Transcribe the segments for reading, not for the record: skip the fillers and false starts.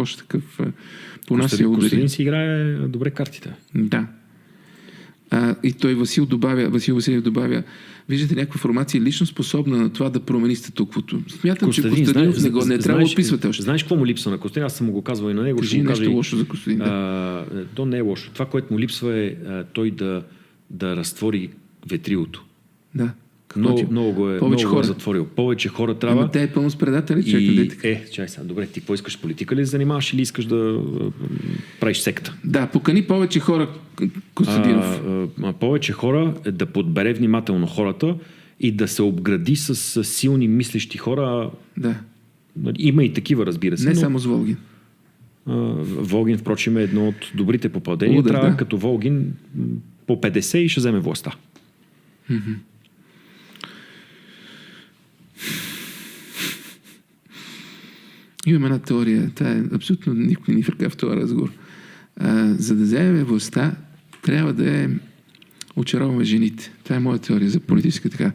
още такъв понася удари. Костадин си играе добре картите. Да. И той Васил Василев добавя, виждате някаква формация лично способна на това да промени статуквото. Смятам, че Костадинов не трябва да описвате още. Знаеш какво му липсва на Костадин? Аз съм му го казвал и на него. Кажи нещо лошо за Костадин. То не е лошо. Това, което му липсва е той да разтвори ветрилото. Да. Много го е затворил. Повече хора трябва. Те е пълно с предатели, чай сега, добре, ти какво искаш, политика ли занимаваш или искаш да правиш секта? Да, покани повече хора, Костадинов. Повече хора, да подбере внимателно хората и да се обгради с силни мислещи хора. Да. Има и такива, разбира се. Не само с Волгин. Волгин, впрочем, е едно от добрите попадения. Трябва като Волгин по 50 и ще вземе властта. Mm-hmm. Имам една теория. Тя е абсолютно никой ни в този разговор. За да вземем властта, трябва да очароваме жените. Това е моя теория за политическа така.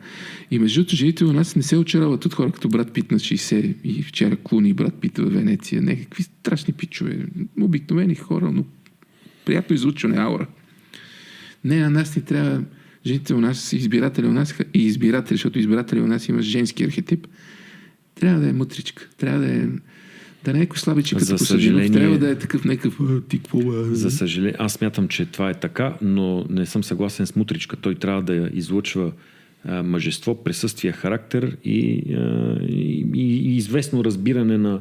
И между другото, жените у нас не се очароват от хора като брат Пит на 60 и вчера Клуни и брат Пит в Венеция. Някакви страшни пичове. Обикновени хора, но приятно излучване аура. Не, на нас ни трябва жените у нас, избиратели у нас и избиратели, защото избиратели у нас има женски архетип. Трябва да е мътричка. Трябва да е някой слабиче като Костадинов. Трябва да е такъв някакъв За съжаление, аз смятам, че това е така, но не съм съгласен с мутричка. Той трябва да излъчва мъжество, присъствие, характер и известно разбиране на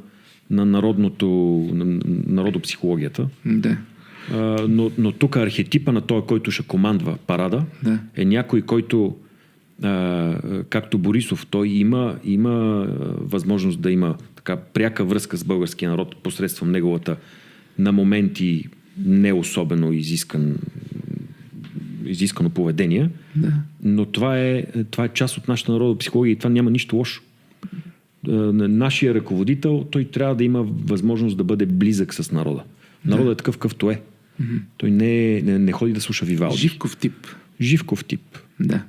народопсихологията. Да. Но тук архетипа на той, който ще командва парада, е някой, който както Борисов, той има възможност да има така пряка връзка с българския народ посредством неговата на моменти не особено изискано поведение. Да. Но това е част от нашата народопсихология и това няма нищо лошо. Нашия ръководител, той трябва да има възможност да бъде близък с народа. Народът е такъв какъвто е. Mm-hmm. Той не ходи да слуша Вивалди. Живков тип. Живков тип. Да.